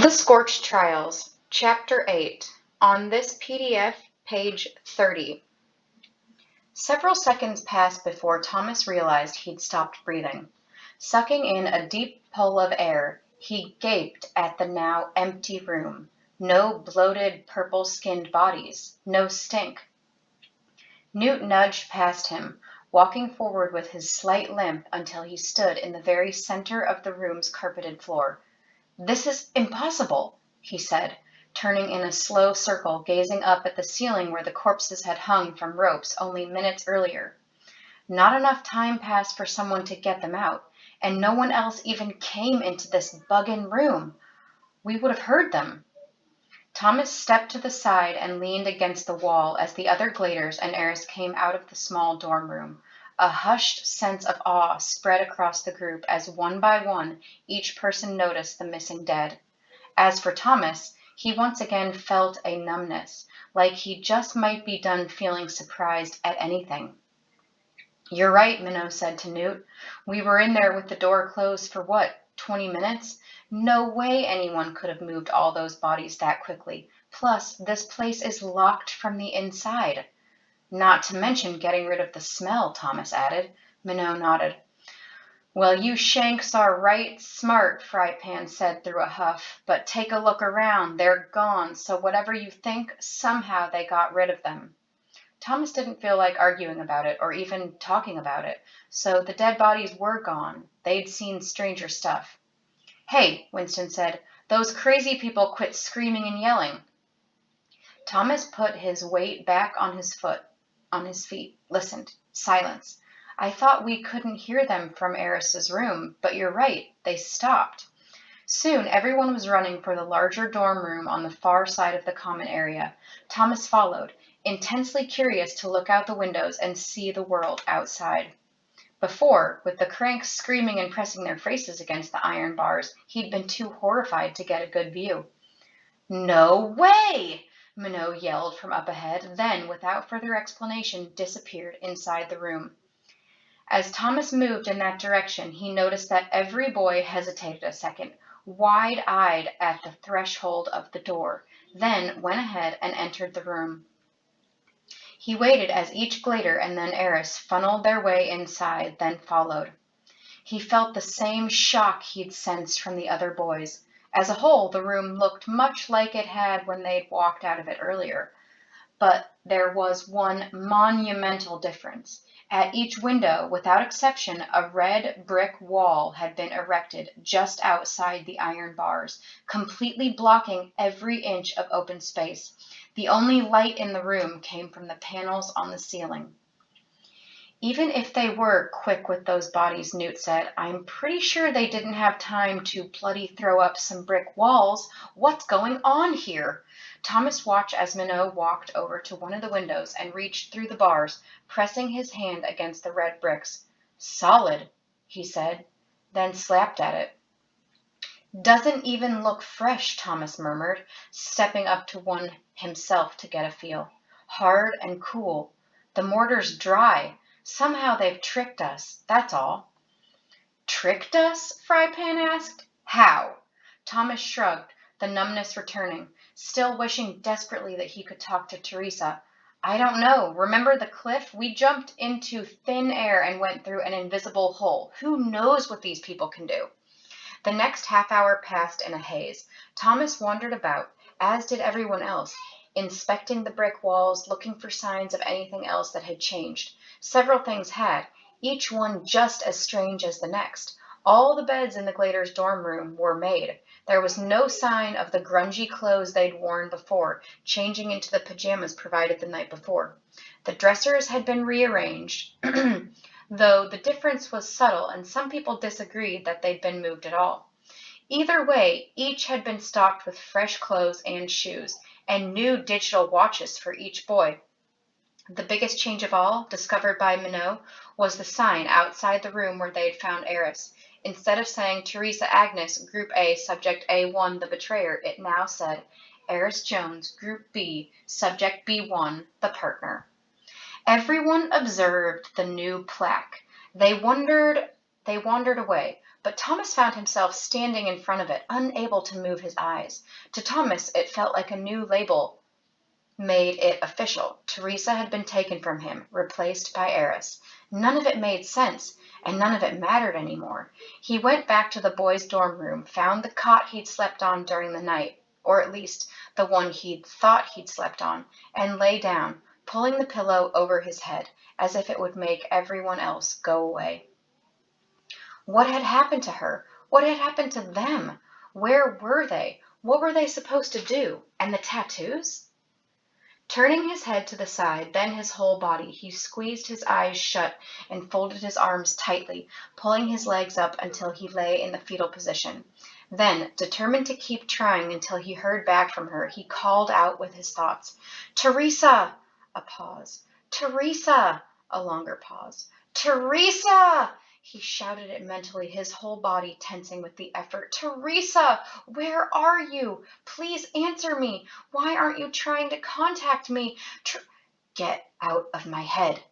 The Scorch Trials, Chapter 8, on this PDF, page 30. Several seconds passed before Thomas realized he'd stopped breathing. Sucking in a deep pull of air, he gaped at the now empty room. No bloated, purple-skinned bodies, no stink. Newt nudged past him, walking forward with his slight limp until he stood in the very center of the room's carpeted floor. "This is impossible," he said, turning in a slow circle, gazing up at the ceiling where the corpses had hung from ropes only minutes earlier. Not enough time passed for someone to get them out, and no one else even came into this buggin' room. We would have heard them. Thomas stepped to the side and leaned against the wall as the other Gladers and Eris came out of the small dorm room. A hushed sense of awe spread across the group as one by one each person noticed the missing dead. As for Thomas, he once again felt a numbness, like he just might be done feeling surprised at anything. "You're right," Minot said to Newt. "We were in there with the door closed for what, 20 minutes? No way anyone could have moved all those bodies that quickly. Plus, this place is locked from the inside." "Not to mention getting rid of the smell," Thomas added. Minot nodded. "Well, you shanks are right smart," Frypan said through a huff. "But take a look around. They're gone, so whatever you think, somehow they got rid of them." Thomas didn't feel like arguing about it or even talking about it, so the dead bodies were gone. They'd seen stranger stuff. "Hey," Winston said, "those crazy people quit screaming and yelling." Thomas put his weight back on his feet, listened. Silence. "I thought we couldn't hear them from Eris's room, but you're right, they stopped." Soon everyone was running for the larger dorm room on the far side of the common area. Thomas followed, intensely curious to look out the windows and see the world outside. Before, with the cranks screaming and pressing their faces against the iron bars, he'd been too horrified to get a good view. "No way!" Minot yelled from up ahead, then, without further explanation, disappeared inside the room. As Thomas moved in that direction, he noticed that every boy hesitated a second, wide-eyed at the threshold of the door, then went ahead and entered the room. He waited as each Glader and then Eris funneled their way inside, then followed. He felt the same shock he'd sensed from the other boys. As a whole, the room looked much like it had when they'd walked out of it earlier. But there was one monumental difference. At each window, without exception, a red brick wall had been erected just outside the iron bars, completely blocking every inch of open space. The only light in the room came from the panels on the ceiling. "Even if they were quick with those bodies," Newt said, "I'm pretty sure they didn't have time to bloody throw up some brick walls. What's going on here?" Thomas watched as Minot walked over to one of the windows and reached through the bars, pressing his hand against the red bricks. "Solid," he said, then slapped at it. "Doesn't even look fresh," Thomas murmured, stepping up to one himself to get a feel. "Hard and cool. The mortar's dry. Somehow they've tricked us, that's all." "Tricked us?" Frypan asked. "How?" Thomas shrugged, the numbness returning, still wishing desperately that he could talk to Teresa. "I don't know. Remember the cliff? We jumped into thin air and went through an invisible hole. Who knows what these people can do?" The next half-hour passed in a haze. Thomas wandered about, as did everyone else, inspecting the brick walls, looking for signs of anything else that had changed. Several things had, each one just as strange as the next. All the beds in the Gladers' dorm room were made. There was no sign of the grungy clothes they'd worn before, changing into the pajamas provided the night before. The dressers had been rearranged, though the difference was subtle and some people disagreed that they'd been moved at all. Either way, each had been stocked with fresh clothes and shoes, and new digital watches for each boy. The biggest change of all, discovered by Minot, was the sign outside the room where they had found Eris. Instead of saying Teresa Agnes, Group A, Subject A1, the betrayer, it now said Eris Jones, Group B, Subject B1, the partner. Everyone observed the new plaque. They wandered away, But Thomas found himself standing in front of it, unable to move his eyes. To Thomas, it felt like a new label made it official. Teresa had been taken from him, replaced by Eris. None of it made sense, and none of it mattered anymore. He went back to the boys' dorm room, found the cot he'd slept on during the night, or at least the one he'd thought he'd slept on, and lay down, pulling the pillow over his head, as if it would make everyone else go away. What had happened to her? What had happened to them? Where were they? What were they supposed to do? And the tattoos? Turning his head to the side, then his whole body, he squeezed his eyes shut and folded his arms tightly, pulling his legs up until he lay in the fetal position. Then, determined to keep trying until he heard back from her, he called out with his thoughts, "Teresa!" A pause. "Teresa!" A longer pause. "Teresa!" He shouted it mentally, his whole body tensing with the effort. "Teresa! Where are you? Please answer me. Why aren't you trying to contact me? Get out of my head."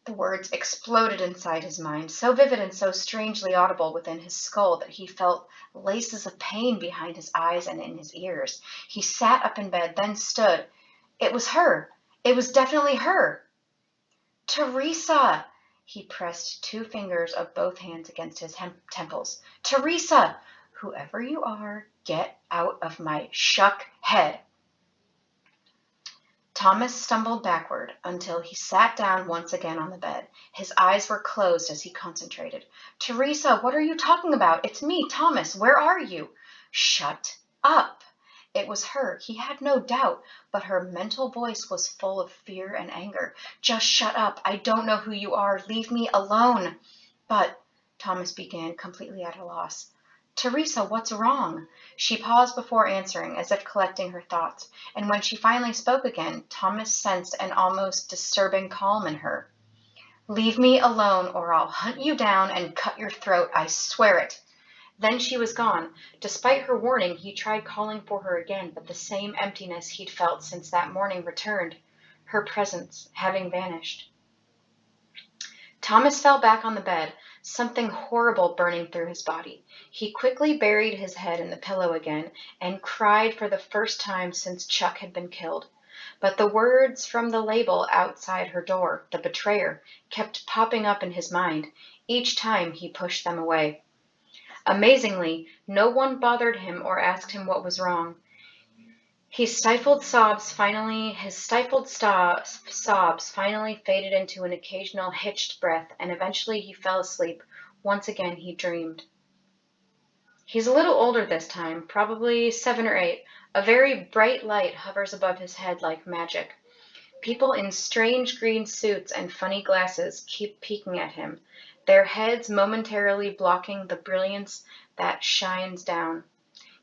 The words exploded inside his mind, so vivid and so strangely audible within his skull that he felt laces of pain behind his eyes and in his ears. He sat up in bed, then stood. It was her. It was definitely her. "Teresa!" He pressed 2 fingers of both hands against his temples. "Teresa! Whoever you are, get out of my shuck head." Thomas stumbled backward until he sat down once again on the bed. His eyes were closed as he concentrated. "Teresa, what are you talking about? It's me, Thomas. Where are you?" "Shut up." It was her, he had no doubt, but her mental voice was full of fear and anger. "Just shut up. I don't know who you are. Leave me alone." "But," Thomas began, completely at a loss. "Teresa, what's wrong?" She paused before answering, as if collecting her thoughts, and when she finally spoke again, Thomas sensed an almost disturbing calm in her. "Leave me alone, or I'll hunt you down and cut your throat. I swear it." Then she was gone. Despite her warning, he tried calling for her again, but the same emptiness he'd felt since that morning returned, her presence having vanished. Thomas fell back on the bed, something horrible burning through his body. He quickly buried his head in the pillow again and cried for the first time since Chuck had been killed. But the words from the label outside her door, the betrayer, kept popping up in his mind, each time he pushed them away. Amazingly, no one bothered him or asked him what was wrong. His stifled sobs finally faded into an occasional hitched breath, and eventually he fell asleep. Once again he dreamed. He's a little older this time, probably 7 or 8. A very bright light hovers above his head like magic. People in strange green suits and funny glasses keep peeking at him, their heads momentarily blocking the brilliance that shines down.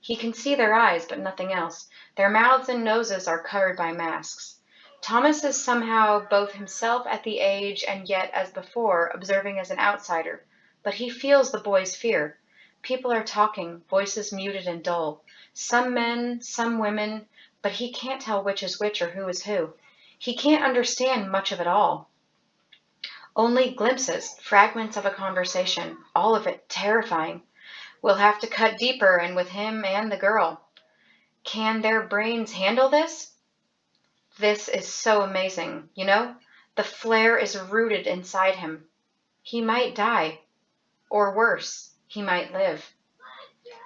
He can see their eyes, but nothing else. Their mouths and noses are covered by masks. Thomas is somehow both himself at the age and yet, as before, observing as an outsider. But he feels the boys' fear. People are talking, voices muted and dull. Some men, some women, but he can't tell which is which or who is who. He can't understand much of it all. Only glimpses, fragments of a conversation, all of it terrifying. We'll have to cut deeper, and with him and the girl. Can their brains handle this? This is so amazing, you know? The flare is rooted inside him. He might die. Or worse, he might live.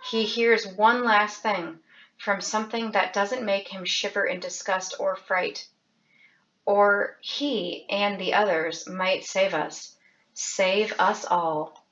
He hears one last thing from something that doesn't make him shiver in disgust or fright. Or he and the others might save us. Save us all.